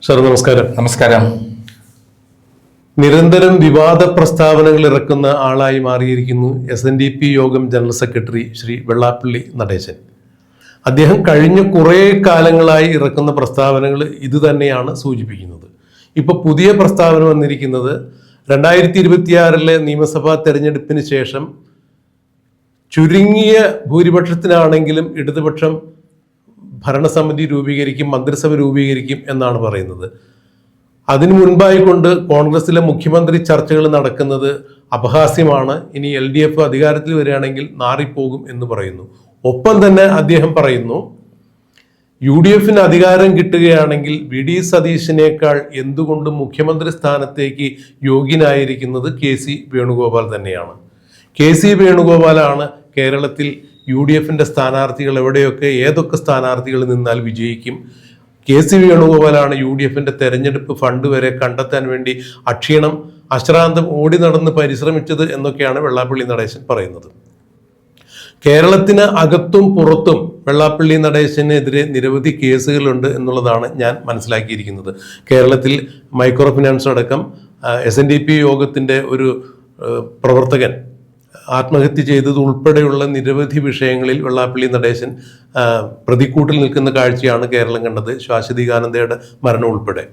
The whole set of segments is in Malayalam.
സാർ നമസ്കാരം. നമസ്കാരം. നിരന്തരം വിവാദ പ്രസ്താവനകൾ ഇറക്കുന്ന ആളായി മാറിയിരിക്കുന്നു SNDP യോഗം ജനറൽ സെക്രട്ടറി ശ്രീ വെള്ളാപ്പള്ളി നടേശൻ. അദ്ദേഹം കഴിഞ്ഞ കുറേ കാലങ്ങളായി ഇറക്കുന്ന പ്രസ്താവനകൾ ഇത് തന്നെയാണ് സൂചിപ്പിക്കുന്നത്. ഇപ്പൊ പുതിയ പ്രസ്താവന വന്നിരിക്കുന്നത് 2026 നിയമസഭാ തെരഞ്ഞെടുപ്പിന് ശേഷം ചുരുങ്ങിയ ഭൂരിപക്ഷത്തിനാണെങ്കിലും ഇടതുപക്ഷം ഭരണസമിതി രൂപീകരിക്കും, മന്ത്രിസഭ രൂപീകരിക്കും എന്നാണ് പറയുന്നത്. അതിനു മുൻപായിക്കൊണ്ട് കോൺഗ്രസിലെ മുഖ്യമന്ത്രി ചർച്ചകൾ നടക്കുന്നത് അപഹാസ്യമാണ്. ഇനി LDF അധികാരത്തിൽ വരികയാണെങ്കിൽ നാറിപ്പോകും എന്ന് പറയുന്നു. ഒപ്പം തന്നെ അദ്ദേഹം പറയുന്നു, UDF അധികാരം കിട്ടുകയാണെങ്കിൽ VD സതീശിനേക്കാൾ എന്തുകൊണ്ടും മുഖ്യമന്ത്രി സ്ഥാനത്തേക്ക് യോഗ്യനായിരിക്കുന്നത് KC വേണുഗോപാൽ തന്നെയാണ്. KC വേണുഗോപാലാണ് കേരളത്തിൽ UDF സ്ഥാനാർത്ഥികൾ എവിടെയൊക്കെ ഏതൊക്കെ സ്ഥാനാർത്ഥികൾ നിന്നാൽ വിജയിക്കും. KC വേണുഗോപാലാണ് UDF തെരഞ്ഞെടുപ്പ് ഫണ്ട് വരെ കണ്ടെത്താൻ വേണ്ടി അക്ഷീണം അശ്രാന്തം ഓടി നടന്ന് പരിശ്രമിച്ചത് എന്നൊക്കെയാണ് വെള്ളാപ്പള്ളി നടേശൻ പറയുന്നത്. കേരളത്തിന് അകത്തും പുറത്തും വെള്ളാപ്പള്ളി നടേശനെതിരെ നിരവധി കേസുകളുണ്ട് എന്നുള്ളതാണ് ഞാൻ മനസ്സിലാക്കിയിരിക്കുന്നത്. കേരളത്തിൽ മൈക്രോ ഫിനാൻസ് അടക്കം SNDP യോഗത്തിൻ്റെ ഒരു പ്രവർത്തകൻ ആത്മഹത്യ ചെയ്തത് ഉൾപ്പെടെയുള്ള നിരവധി വിഷയങ്ങളിൽ വെള്ളാപ്പള്ളി നടേശൻ പ്രതിക്കൂട്ടിൽ നിൽക്കുന്ന കാഴ്ചയാണ് കേരളം കണ്ടത്. ശാശ്വതികാനന്ദയുടെ മരണം ഉൾപ്പെടെ.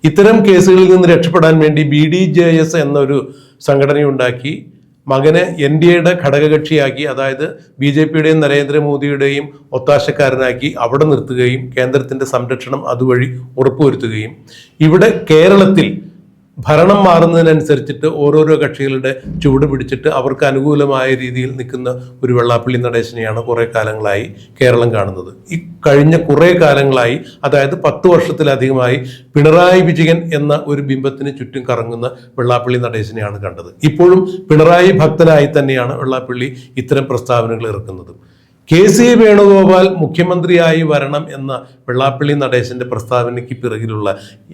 ഇത്തരം കേസുകളിൽ നിന്ന് രക്ഷപ്പെടാൻ വേണ്ടി BDJS എന്നൊരു സംഘടനയുണ്ടാക്കി മകനെ NDAയുടെ ഘടകകക്ഷിയാക്കി, അതായത് BJPയുടെയും നരേന്ദ്രമോദിയുടെയും ഒത്താശക്കാരനാക്കി അവിടെ നിർത്തുകയും കേന്ദ്രത്തിന്റെ സംരക്ഷണം അതുവഴി ഉറപ്പുവരുത്തുകയും ഇവിടെ കേരളത്തിൽ ഭരണം മാറുന്നതിനനുസരിച്ചിട്ട് ഓരോരോ കക്ഷികളുടെ ചുവട് പിടിച്ചിട്ട് അവർക്ക് അനുകൂലമായ രീതിയിൽ നിൽക്കുന്ന ഒരു വെള്ളാപ്പള്ളി നടേശനെയാണ് കുറേ കാലങ്ങളായി കേരളം കാണുന്നത്. ഈ കഴിഞ്ഞ കുറേ കാലങ്ങളായി, അതായത് 10 വർഷത്തിലധികമായി പിണറായി വിജയൻ എന്ന ഒരു ബിംബത്തിന് ചുറ്റും കറങ്ങുന്ന വെള്ളാപ്പള്ളി നടേശനെയാണ് കണ്ടത്. ഇപ്പോഴും പിണറായി ഭക്തനായി തന്നെയാണ് വെള്ളാപ്പള്ളി ഇത്തരം പ്രസ്താവനകൾ ഇറക്കുന്നത്. KC വേണുഗോപാൽ മുഖ്യമന്ത്രിയായി വരണം എന്ന വെള്ളാപ്പള്ളി നടേശന്റെ പ്രസ്താവനയ്ക്ക് പിറകിലുള്ള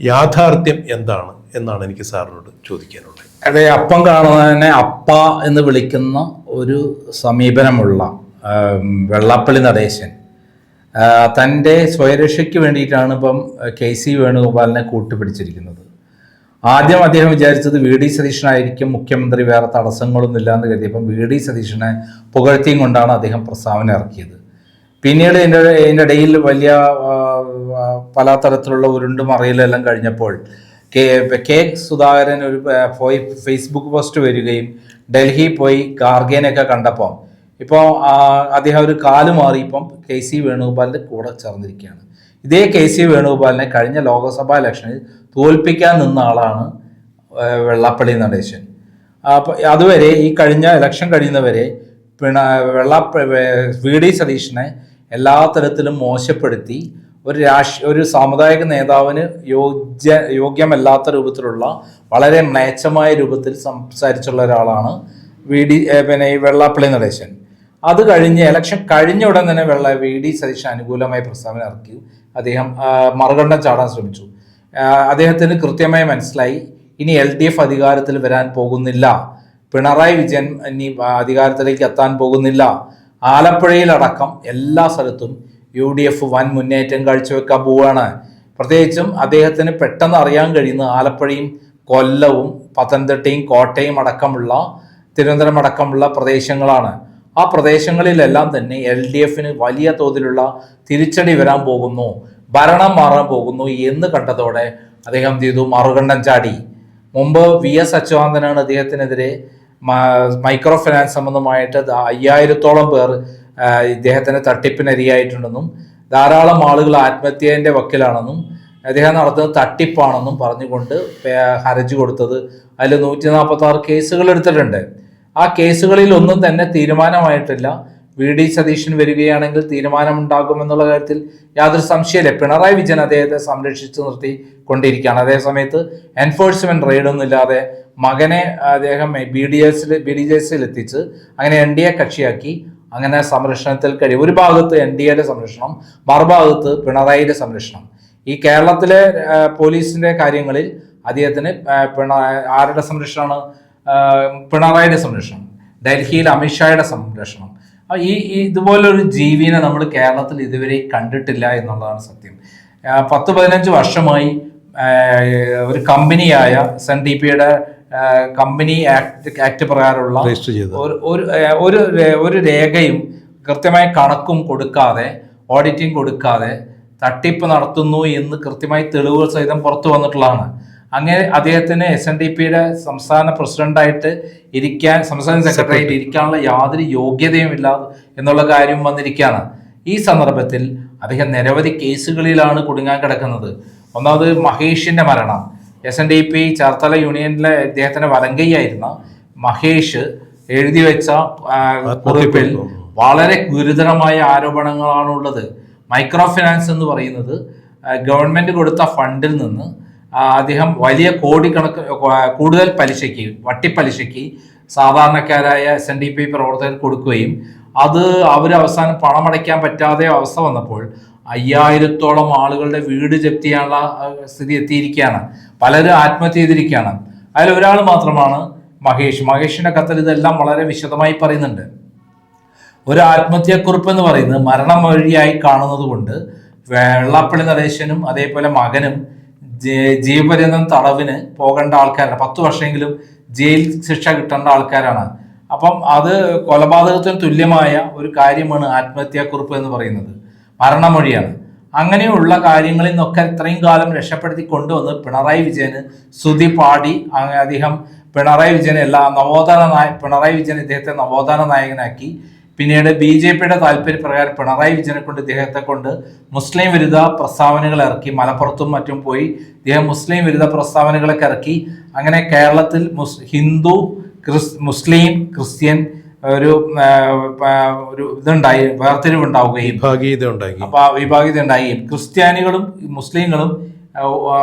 യാഥാർത്ഥ്യം എന്താണ് എന്നാണ് എനിക്ക് സാറിനോട് ചോദിക്കാനുള്ളത്. അതെ, അപ്പം കാണുന്നതിനെ അപ്പ എന്ന് വിളിക്കുന്ന ഒരു സമീപനമുള്ള വെള്ളാപ്പള്ളി നടേശൻ തൻ്റെ സ്വയരക്ഷയ്ക്ക് വേണ്ടിയിട്ടാണ് ഇപ്പം KC വേണുഗോപാലിനെ കൂട്ടുപിടിച്ചിരിക്കുന്നത്. ആദ്യം അദ്ദേഹം വിചാരിച്ചത് VD സതീശനായിരിക്കും മുഖ്യമന്ത്രി, വേറെ തടസ്സങ്ങളൊന്നും ഇല്ലാന്ന് കരുതിയപ്പം VD സതീശനെ പുകഴ്ത്തിയും കൊണ്ടാണ് അദ്ദേഹം പ്രസ്താവന ഇറക്കിയത്. പിന്നീട് ഇതിൻ്റെ ഇടയിൽ വലിയ പല തരത്തിലുള്ള ഉരുണ്ടുമറിയലെല്ലാം കഴിഞ്ഞപ്പോൾ കെ സുധാകരൻ ഒരു ഫേസ്ബുക്ക് പോസ്റ്റ് വരികയും ഡൽഹി പോയി ഖാർഗേനെയൊക്കെ കണ്ടപ്പോൾ ഇപ്പോൾ അദ്ദേഹം ഒരു കാല് മാറിയപ്പം KC വേണുഗോപാലിൻ്റെ കൂടെ ചേർന്നിരിക്കുകയാണ്. ഇതേ KC വേണുഗോപാലിനെ കഴിഞ്ഞ ലോക്സഭാ ഇലക്ഷനിൽ തോൽപ്പിക്കാൻ നിന്ന ആളാണ് വെള്ളാപ്പള്ളി നടേശൻ. അപ്പോൾ അതുവരെ ഈ കഴിഞ്ഞ ഇലക്ഷൻ കഴിയുന്നവരെ VD സതീശനെ എല്ലാ തരത്തിലും മോശപ്പെടുത്തി ഒരു സാമുദായിക നേതാവിന് യോഗ്യമല്ലാത്ത രൂപത്തിലുള്ള വളരെ മ്ലേച്ഛമായ രൂപത്തിൽ സംസാരിച്ചുള്ള ഒരാളാണ് ഈ വെള്ളാപ്പള്ളി നടേശൻ. അത് കഴിഞ്ഞ് ഇലക്ഷൻ കഴിഞ്ഞ ഉടൻ തന്നെ VD സതീശൻ അനുകൂലമായി പ്രസ്താവന ഇറക്കി. അദ്ദേഹം മറുകണ്ഠം ചാടാൻ ശ്രമിച്ചു. അദ്ദേഹത്തിന് കൃത്യമായി മനസ്സിലായി ഇനി LDF അധികാരത്തിൽ വരാൻ പോകുന്നില്ല, പിണറായി വിജയൻ ഇനി അധികാരത്തിലേക്ക് എത്താൻ പോകുന്നില്ല. ആലപ്പുഴയിലടക്കം എല്ലാ സ്ഥലത്തും UDF വൻ മുന്നേറ്റം കാഴ്ചവെക്കാൻ പോവുകയാണ്. പ്രത്യേകിച്ചും അദ്ദേഹത്തിന് പെട്ടെന്ന് അറിയാൻ കഴിയുന്ന ആലപ്പുഴയും കൊല്ലവും പത്തനംതിട്ടയും കോട്ടയം അടക്കമുള്ള തിരുവനന്തപുരം അടക്കമുള്ള പ്രദേശങ്ങളാണ്. ആ പ്രദേശങ്ങളിലെല്ലാം തന്നെ LDFന് വലിയ തോതിലുള്ള തിരിച്ചടി വരാൻ പോകുന്നു, ഭരണം മാറാൻ പോകുന്നു എന്ന് കണ്ടതോടെ അദ്ദേഹം എന്ത് ചെയ്തു? മറുകണ്ഠം ചാടി. മുമ്പ് VS അച്യുതാനന്ദനാണ് അദ്ദേഹത്തിനെതിരെ മൈക്രോ ഫിനാൻസ് സംബന്ധമായിട്ട് 5000-ഓളം പേർ ഇദ്ദേഹത്തിന് തട്ടിപ്പിനിരയായിട്ടുണ്ടെന്നും ധാരാളം ആളുകൾ ആത്മഹത്യൻ്റെ വക്കിലാണെന്നും അദ്ദേഹം നടത്തുന്നത് തട്ടിപ്പാണെന്നും പറഞ്ഞുകൊണ്ട് ഹർജി കൊടുത്തത്. അതിൽ 146 കേസുകൾ എടുത്തിട്ടുണ്ട്. ആ കേസുകളിൽ ഒന്നും തന്നെ തീരുമാനമായിട്ടില്ല. VD സതീശൻ വരികയാണെങ്കിൽ തീരുമാനമുണ്ടാകുമെന്നുള്ള കാര്യത്തിൽ യാതൊരു സംശയമില്ല. പിണറായി വിജയൻ അദ്ദേഹത്തെ സംരക്ഷിച്ചു നിർത്തി കൊണ്ടിരിക്കുകയാണ്. അതേസമയത്ത് എൻഫോഴ്സ്മെന്റ് റെയ്ഡൊന്നും ഇല്ലാതെ മകനെ അദ്ദേഹം BDJSൽ എത്തിച്ച് അങ്ങനെ NDA കക്ഷിയാക്കി അങ്ങനെ സംരക്ഷണത്തിൽ കഴിയും. ഒരു ഭാഗത്ത് NDAയുടെ സംരക്ഷണം, മറുഭാഗത്ത് പിണറായിയുടെ സംരക്ഷണം. ഈ കേരളത്തിലെ പോലീസിന്റെ കാര്യങ്ങളിൽ അദ്ദേഹത്തിന് ആരുടെ സംരക്ഷണമാണ്? പിണറായിയുടെ സംരക്ഷണം, ഡൽഹിയിൽ അമിത്ഷായുടെ സംരക്ഷണം. ഇതുപോലൊരു ജീവിനെ നമ്മൾ കേരളത്തിൽ ഇതുവരെ കണ്ടിട്ടില്ല എന്നുള്ളതാണ് സത്യം. 10-15 വർഷമായി ഒരു കമ്പനിയായ SNDP-യുടെ കമ്പനി ആക്ട് പ്രകാരമുള്ള ഒരു രേഖയും കൃത്യമായ കണക്കും കൊടുക്കാതെ, ഓഡിറ്റിംഗ് കൊടുക്കാതെ തട്ടിപ്പ് നടത്തുന്നു എന്ന് കൃത്യമായി തെളിവുകൾ സഹിതം പുറത്തു വന്നിട്ടുള്ളതാണ്. അങ്ങനെ അദ്ദേഹത്തിന് SNDP-യുടെ സംസ്ഥാന പ്രസിഡന്റായിട്ട് ഇരിക്കാൻ, സംസ്ഥാന സെക്രട്ടറിയായിട്ട് ഇരിക്കാനുള്ള യാതൊരു യോഗ്യതയും ഇല്ല എന്നുള്ള കാര്യം വന്നിരിക്കുകയാണ്. ഈ സന്ദർഭത്തിൽ അദ്ദേഹം നിരവധി കേസുകളിലാണ് കുടുങ്ങാൻ കിടക്കുന്നത്. ഒന്നാമത് മഹേഷിന്റെ മരണം, SNDP ചേർത്തല യൂണിയനിലെ ഇദ്ദേഹത്തിന്റെ വലങ്കൈയായിരുന്ന മഹേഷ് എഴുതി വെച്ച കുറിപ്പിൽ വളരെ ഗുരുതരമായ ആരോപണങ്ങളാണുള്ളത്. മൈക്രോ ഫിനാൻസ് എന്ന് പറയുന്നത് ഗവൺമെന്റ് കൊടുത്ത ഫണ്ടിൽ നിന്ന് അദ്ദേഹം വലിയ കോടിക്കണക്ക് കൂടുതൽ പലിശയ്ക്ക്, വട്ടിപ്പലിശയ്ക്ക് സാധാരണക്കാരായ SNDP പ്രവർത്തകർ കൊടുക്കുകയും അത് അവർ അവസാനം പണമടയ്ക്കാൻ പറ്റാതെ അവസ്ഥ വന്നപ്പോൾ 5000-ഓളം ആളുകളുടെ വീട് ജപ്തി ചെയ്യാനുള്ള സ്ഥിതി എത്തിയിരിക്കുകയാണ്. പലരും ആത്മഹത്യ ചെയ്തിരിക്കുകയാണ്. അതിൽ ഒരാൾ മാത്രമാണ് മഹേഷ്. മഹേഷിന്റെ കത്തിൽ ഇതെല്ലാം വളരെ വിശദമായി പറയുന്നുണ്ട്. ഒരു ആത്മഹത്യാക്കുറിപ്പ് എന്ന് പറയുന്നത് മരണം വഴിയായി കാണുന്നത് കൊണ്ട് വെള്ളാപ്പള്ളി നടേശനും അതേപോലെ മകനും ജീവപര്യന്തം തടവിന് പോകേണ്ട ആൾക്കാരാണ്. 10 വർഷമെങ്കിലും ജയിൽ ശിക്ഷ കിട്ടേണ്ട ആൾക്കാരാണ്. അപ്പം അത് കൊലപാതകത്തിന് തുല്യമായ ഒരു കാര്യമാണ് ആത്മഹത്യാക്കുറിപ്പ് എന്ന് പറയുന്നത്. മരണമൊഴിയാണ്. അങ്ങനെയുള്ള കാര്യങ്ങളിൽ നിന്നൊക്കെ ഇത്രയും കാലം രക്ഷപ്പെടുത്തി കൊണ്ടുവന്ന് പിണറായി വിജയന് സ്തുതി പാടി അദ്ദേഹം പിണറായി വിജയൻ പിണറായി വിജയൻ ഇദ്ദേഹത്തെ നവോത്ഥാന നായകനാക്കി. പിന്നീട് BJP-യുടെ താല്പര്യപ്രകാരം പിണറായി വിജയനെ കൊണ്ട് ഇദ്ദേഹത്തെ കൊണ്ട് മുസ്ലിം വിരുദ്ധ പ്രസ്താവനകൾ ഇറക്കി. മലപ്പുറത്തും മറ്റും പോയി ഇദ്ദേഹം മുസ്ലിം വിരുദ്ധ പ്രസ്താവനകളൊക്കെ ഇറക്കി. അങ്ങനെ കേരളത്തിൽ ഹിന്ദു, മുസ്ലിം, ക്രിസ്ത്യൻ ഒരു ഇതുണ്ടായി, വേർതിരിവുണ്ടാവുകയും വിഭാഗീയത ഉണ്ടാവുകയും ക്രിസ്ത്യാനികളും മുസ്ലിങ്ങളും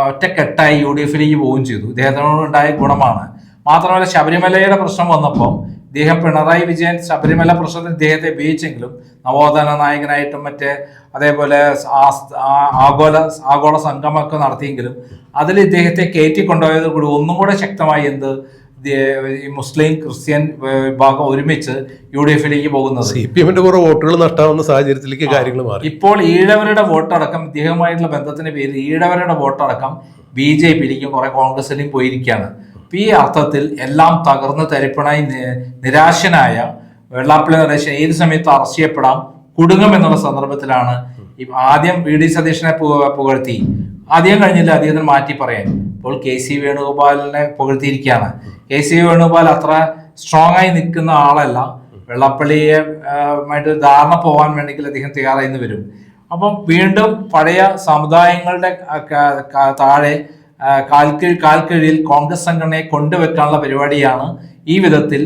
ഒറ്റക്കെട്ടായി UDF-ലേക്ക് പോവുകയും ചെയ്തു. ഇദ്ദേഹത്തിനോടുണ്ടായ ഗുണമാണ്. മാത്രമല്ല ശബരിമലയുടെ പ്രശ്നം വന്നപ്പോൾ ഇദ്ദേഹം പിണറായി വിജയൻ ശബരിമല പ്രശ്നത്തിൽ ഇദ്ദേഹത്തെ ഉപയോഗിച്ചെങ്കിലും നവോത്ഥാന നായകനായിട്ടും അതേപോലെ ആഗോള സംഗമമൊക്കെ നടത്തിയെങ്കിലും അതിൽ ഇദ്ദേഹത്തെ കയറ്റിക്കൊണ്ടുപോയത് കൂടി ഒന്നും കൂടെ ശക്തമായി മുസ്ലിം ക്രിസ്ത്യൻ വിഭാഗം ഒരുമിച്ച് UDF-ലേക്ക് പോകുന്നത്. CPM-ന്റെ കുറെ വോട്ടുകൾ നഷ്ടാവുന്ന സാഹചര്യത്തിലേക്ക് കാര്യങ്ങൾ മാറി. ഇപ്പോൾ ഈഴവരുടെ വോട്ടടക്കം ഇദ്ദേഹമായിട്ടുള്ള ബന്ധത്തിന്റെ പേരിൽ ഈഴവരുടെ വോട്ടടക്കം BJP-യിലേക്കും കുറെ കോൺഗ്രസിലേക്കും പോയിരിക്കുകയാണ്. ഈ അർത്ഥത്തിൽ എല്ലാം തകർന്ന് തരിപ്പണായി നിരാശനായ വെള്ളാപ്പള്ളി നടേശൻ ഏത് സമയത്ത് അറസ്റ്റ് ചെയ്യപ്പെടാം, കുടുങ്ങും എന്നുള്ള സന്ദർഭത്തിലാണ് ആദ്യം VD സതീശനെ പുകഴ്ത്തി. അധികം കഴിഞ്ഞില്ല അദ്ദേഹത്തിന് മാറ്റി പറയാൻ. ഇപ്പോൾ KC വേണുഗോപാലിനെ പുകഴ്ത്തിയിരിക്കുകയാണ്. KC വേണുഗോപാൽ അത്ര സ്ട്രോങ് ആയി നിൽക്കുന്ന ആളല്ല. വെള്ളാപ്പള്ളിയുമായിട്ട് ധാരണ പോകാൻ വേണമെങ്കിൽ അദ്ദേഹം തയ്യാറായി വരും. അപ്പം വീണ്ടും പഴയ സമുദായങ്ങളുടെ താഴെ കാൽക്കീഴിൽ കോൺഗ്രസ് സംഘടനയെ കൊണ്ടുവെക്കാനുള്ള പരിപാടിയാണ് ഈ വിധത്തിൽ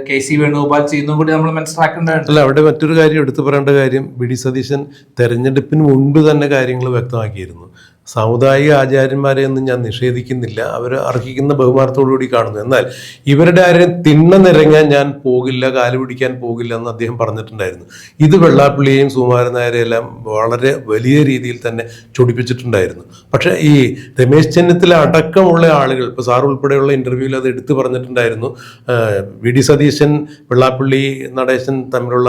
KC വേണുഗോപാൽ ചെയ്യുന്നതും കൂടി നമ്മൾ മനസ്സിലാക്കേണ്ടതുണ്ട്. അല്ല, അവിടെ മറ്റൊരു കാര്യം എടുത്തു പറയേണ്ട കാര്യം, VD സതീശൻ തെരഞ്ഞെടുപ്പിന് മുൻപ് തന്നെ കാര്യങ്ങൾ വ്യക്തമാക്കിയിരുന്നു. സാമുദായിക ആചാര്യന്മാരെ ഒന്നും ഞാൻ നിഷേധിക്കുന്നില്ല, അവർ അർഹിക്കുന്ന ബഹുമാനത്തോടുകൂടി കാണുന്നു. എന്നാൽ ഇവരുടെ ആരെയും തിണ്ണനിരങ്ങാൻ ഞാൻ പോകില്ല, കാല് പിടിക്കാൻ പോകില്ല എന്ന് അദ്ദേഹം പറഞ്ഞിട്ടുണ്ടായിരുന്നു. ഇത് വെള്ളാപ്പള്ളിയെയും സുകുമാരൻ നായരെയും എല്ലാം വളരെ വലിയ രീതിയിൽ തന്നെ ചൊടിപ്പിച്ചിട്ടുണ്ടായിരുന്നു. പക്ഷേ ഈ രമേശ് ചെന്നിത്തല അടക്കമുള്ള ആളുകൾ, ഇപ്പോൾ സാർ ഉൾപ്പെടെയുള്ള ഇന്റർവ്യൂവിൽ അത് എടുത്തു പറഞ്ഞിട്ടുണ്ടായിരുന്നു. VD സതീശൻ വെള്ളാപ്പള്ളി നടേശൻ തമ്മിലുള്ള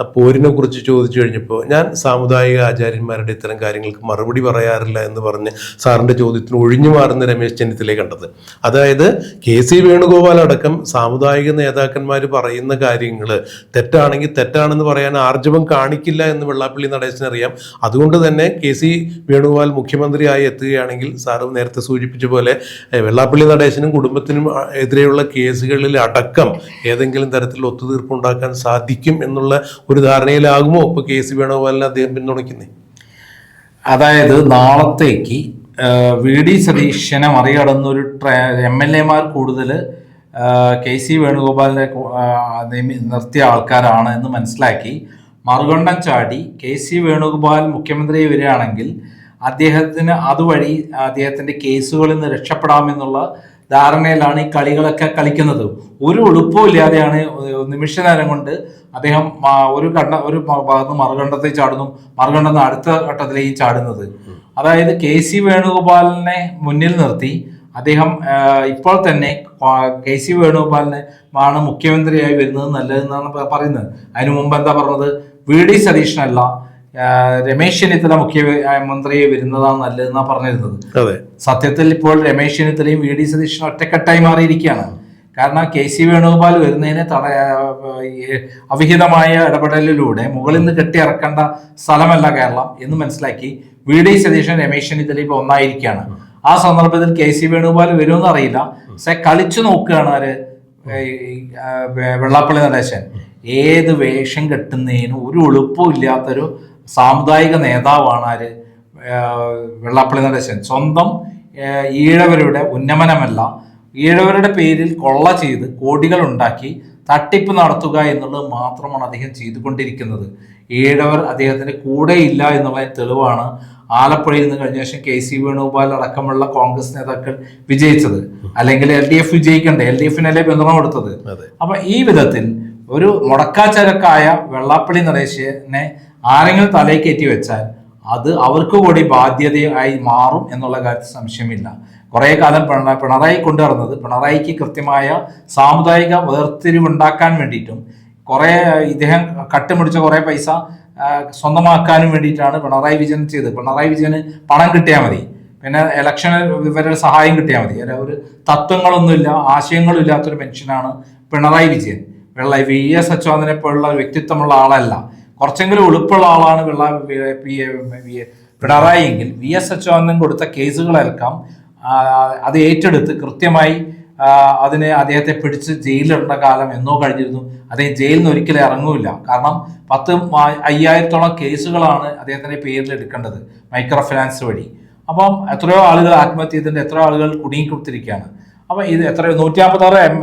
ആ പോരിനെ കുറിച്ച് ചോദിച്ചു കഴിഞ്ഞപ്പോൾ ഞാൻ സാമുദായിക ആചാര്യന്മാരുടെ ഇത്തരം കാര്യങ്ങൾക്ക് മറുപടി പറയാറില്ല എന്ന് പറഞ്ഞ് സാറിന്റെ ചോദ്യത്തിന് ഒഴിഞ്ഞു മാറുന്ന രമേശ് ചെന്നിത്തലയെ കണ്ടത്. അതായത് KC വേണുഗോപാൽ അടക്കം സാമുദായിക നേതാക്കന്മാർ പറയുന്ന കാര്യങ്ങൾ തെറ്റാണെങ്കിൽ തെറ്റാണെന്ന് പറയാൻ ആർജവം കാണിക്കില്ല എന്ന് വെള്ളാപ്പള്ളി നടേശനറിയാം. അതുകൊണ്ട് തന്നെ KC വേണുഗോപാൽ മുഖ്യമന്ത്രിയായി എത്തുകയാണെങ്കിൽ സാറ് നേരത്തെ സൂചിപ്പിച്ച പോലെ വെള്ളാപ്പള്ളി നടേശനും കുടുംബത്തിനും എതിരെയുള്ള കേസുകളിൽ അടക്കം ഏതെങ്കിലും തരത്തിൽ ഒത്തുതീർപ്പുണ്ടാക്കാൻ സാധിക്കും എന്നുള്ള ഒരു ധാരണയിലാകുമോ ഇപ്പോൾ KC വേണുഗോപാലിനെ അദ്ദേഹം പിന്തുണയ്ക്കുന്നത്? അതായത് നാളത്തേക്ക് VD സതീശനെ മറികടന്നൊരു MLA-മാർ കൂടുതൽ KC വേണുഗോപാലിനെ നിർത്തിയ ആൾക്കാരാണ് എന്ന് മനസ്സിലാക്കി മറുകണ്ഠം ചാടി KC വേണുഗോപാൽ മുഖ്യമന്ത്രി വരികയാണെങ്കിൽ അദ്ദേഹത്തിന് അതുവഴി അദ്ദേഹത്തിന്റെ കേസുകളിൽ നിന്ന് രക്ഷപ്പെടാമെന്നുള്ള ധാരണയിലാണ് ഈ കളികളൊക്കെ കളിക്കുന്നത്. ഒരു എളുപ്പമില്ലാതെയാണ് നിമിഷ നേരം കൊണ്ട് അദ്ദേഹം ഒരു ഭാഗത്ത് മറുകണ്ഠത്തിൽ ചാടുന്നു, മറുകണ്ഠം അടുത്ത ഘട്ടത്തിലേക്ക് ചാടുന്നത്. അതായത് KC വേണുഗോപാലിനെ മുന്നിൽ നിർത്തി അദ്ദേഹം ഇപ്പോൾ തന്നെ KC വേണുഗോപാലിനെ ആണ് മുഖ്യമന്ത്രിയായി വരുന്നത് നല്ലതെന്നാണ് പറയുന്നത്. അതിനു മുമ്പ് എന്താ പറഞ്ഞത്? VD സതീശനല്ല, രമേശ് ചെന്നിത്തല മുഖ്യമന്ത്രിയെ വരുന്നതാണ് നല്ലതെന്നാണ് പറഞ്ഞിരുന്നത്. അതെ, സത്യത്തിൽ ഇപ്പോൾ രമേശ് ചെന്നിത്തലയും വി ഡി സതീശനും ഒറ്റക്കെട്ടായി മാറിയിരിക്കുകയാണ്. കാരണം KC വേണുഗോപാൽ വരുന്നതിന് അവിഹിതമായ ഇടപെടലിലൂടെ മുകളിൽ നിന്ന് കെട്ടിയിറക്കേണ്ട സ്ഥലമല്ല കേരളം എന്ന് മനസ്സിലാക്കി വി ഡി സതീശൻ രമേശ് ചെന്നിത്തല ഇപ്പോൾ ഒന്നായിരിക്കുകയാണ്. ആ സന്ദർഭത്തിൽ KC വേണുഗോപാൽ വരുമെന്ന് അറിയില്ല. കളിച്ചു നോക്കുകയാണ് ആര്, വെള്ളാപ്പള്ളി നടേശൻ. ഏത് വേഷം കെട്ടുന്നതിനും ഒരു എളുപ്പവും ഇല്ലാത്തൊരു സാമുദായിക നേതാവാണ് ആര്, വെള്ളാപ്പള്ളി നടേശൻ. സ്വന്തം ഈഴവരുടെ ഉന്നമനമല്ല, ഈഴവരുടെ പേരിൽ കൊള്ള ചെയ്ത് കോടികൾ ഉണ്ടാക്കി തട്ടിപ്പ് നടത്തുക എന്നുള്ളത് മാത്രമാണ് അദ്ദേഹം ചെയ്തുകൊണ്ടിരിക്കുന്നത്. ഈഴവർ അദ്ദേഹത്തിന്റെ കൂടെ ഇല്ല എന്നുള്ള തെളിവാണ് ആലപ്പുഴയിൽ നിന്ന് കഴിഞ്ഞ ശേഷം KC വേണുഗോപാൽ അടക്കമുള്ള കോൺഗ്രസ് നേതാക്കൾ വിജയിച്ചത്. അല്ലെങ്കിൽ LDF വിജയിക്കണ്ടേ? LDFനല്ലേ പിന്തുണ കൊടുത്തത്. അപ്പൊ ഈ വിധത്തിൽ ഒരു മുടക്കാച്ചരക്കായ വെള്ളാപ്പള്ളി നടേശനെ ആരെങ്കിലും തലയിൽ കയറ്റി വെച്ചാൽ അത് അവർക്ക് കൂടി ബാധ്യതയായി മാറും എന്നുള്ള കാര്യത്തിൽ സംശയമില്ല. കുറെ കാലം പിണറായി കൊണ്ടുവരുന്നത് പിണറായിക്ക് കൃത്യമായ സാമുദായിക വേർതിരിവുണ്ടാക്കാൻ വേണ്ടിയിട്ടും കുറെ ഇദ്ദേഹം കട്ടുപിടിച്ച കുറെ പൈസ സ്വന്തമാക്കാനും വേണ്ടിയിട്ടാണ് പിണറായി വിജയൻ ചെയ്തത്. പിണറായി വിജയന് പണം കിട്ടിയാൽ മതി, പിന്നെ ഇലക്ഷന് ഇവരുടെ സഹായം കിട്ടിയാൽ മതി. അല്ല, ഒരു തത്വങ്ങളൊന്നുമില്ല, ആശയങ്ങളും ഇല്ലാത്തൊരു മനുഷ്യനാണ് പിണറായി വിജയൻ. VS അച്യുതാനന്ദനെ പോലുള്ള വ്യക്തിത്വമുള്ള ആളല്ല, കുറച്ചെങ്കിലും എളുപ്പമുള്ള ആളാണ് പിണറായി എങ്കിൽ VS അച്യുതാനന്ദൻ കൊടുത്ത കേസുകളെല്ലാം അത് ഏറ്റെടുത്ത് കൃത്യമായി അതിനെ അദ്ദേഹത്തെ പിടിച്ച് ജയിലിലിടേണ്ട കാലം എന്നോ കഴിഞ്ഞിരുന്നു. അദ്ദേഹം ജയിലിൽ നിന്ന് ഒരിക്കലും ഇറങ്ങൂല. കാരണം 10,000-ഓളം കേസുകളാണ് അദ്ദേഹത്തിന്റെ പേരിൽ എടുക്കേണ്ടത് മൈക്രോ ഫിനാൻസ് വഴി. അപ്പം എത്രയോ ആളുകൾ ആത്മഹത്യ ചെയ്തിട്ടുണ്ട്, എത്രയോ ആളുകൾ കുടുങ്ങിക്കൊടുത്തിരിക്കുകയാണ്. അപ്പൊ ഇത് എത്രയോ 156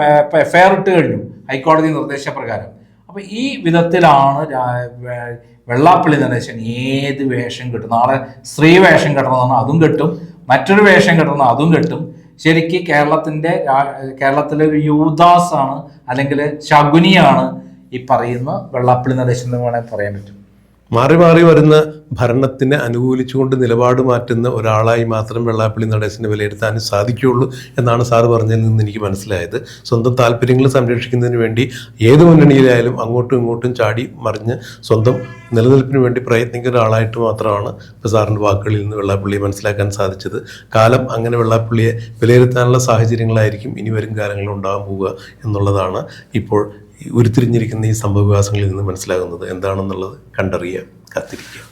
FIR ഇട്ട് കഴിഞ്ഞു ഹൈക്കോടതി നിർദ്ദേശപ്രകാരം. അപ്പൊ ഈ വിധത്തിലാണ് വെള്ളാപ്പള്ളി നടേശൻ ഏത് വേഷം കിട്ടും. നാളെ സ്ത്രീ വേഷം കെട്ടണമെന്ന് അതും കെട്ടും, മറ്റൊരു വേഷം കെട്ടണമെന്ന് അതും കെട്ടും. ശരിക്ക് കേരളത്തിലെ ഒരു യൂദാസ് ആണ്, അല്ലെങ്കിൽ ശകുനിയാണ് ഈ പറയുന്ന വെള്ളാപ്പള്ളി നടേശൻ എന്ന് വേണമെങ്കിൽ പറയാൻ പറ്റും. മാറി മാറി വരുന്ന ഭരണത്തിനെ അനുകൂലിച്ചുകൊണ്ട് നിലപാട് മാറ്റുന്ന ഒരാളായി മാത്രം വെള്ളാപ്പള്ളി നടേശനെ വിലയിരുത്താനും സാധിക്കുകയുള്ളൂ എന്നാണ് സാറ് പറഞ്ഞതിൽ നിന്ന് എനിക്ക് മനസ്സിലായത്. സ്വന്തം താല്പര്യങ്ങൾ സംരക്ഷിക്കുന്നതിന് വേണ്ടി ഏത് മുന്നണിയിലായാലും അങ്ങോട്ടും ഇങ്ങോട്ടും ചാടി മറിഞ്ഞ് സ്വന്തം നിലനിൽപ്പിന് വേണ്ടി പ്രയത്നിക്കുന്ന ഒരാളായിട്ട് മാത്രമാണ് ഇപ്പോൾ സാറിൻ്റെ വാക്കുകളിൽ നിന്ന് വെള്ളാപ്പള്ളിയെ മനസ്സിലാക്കാൻ സാധിച്ചത്. കാലം അങ്ങനെ വെള്ളാപ്പള്ളിയെ വിലയിരുത്താനുള്ള സാഹചര്യങ്ങളായിരിക്കും ഇനി വരും കാലങ്ങളിൽ ഉണ്ടാകാൻ പോവുക എന്നുള്ളതാണ് ഇപ്പോൾ ഉരുത്തിരിഞ്ഞിരിക്കുന്ന ഈ സംഭവവികാസങ്ങളിൽ നിന്ന് മനസ്സിലാകുന്നത്. എന്താണെന്നുള്ളത് കണ്ടറിയാം, കാത്തിരിക്കുക.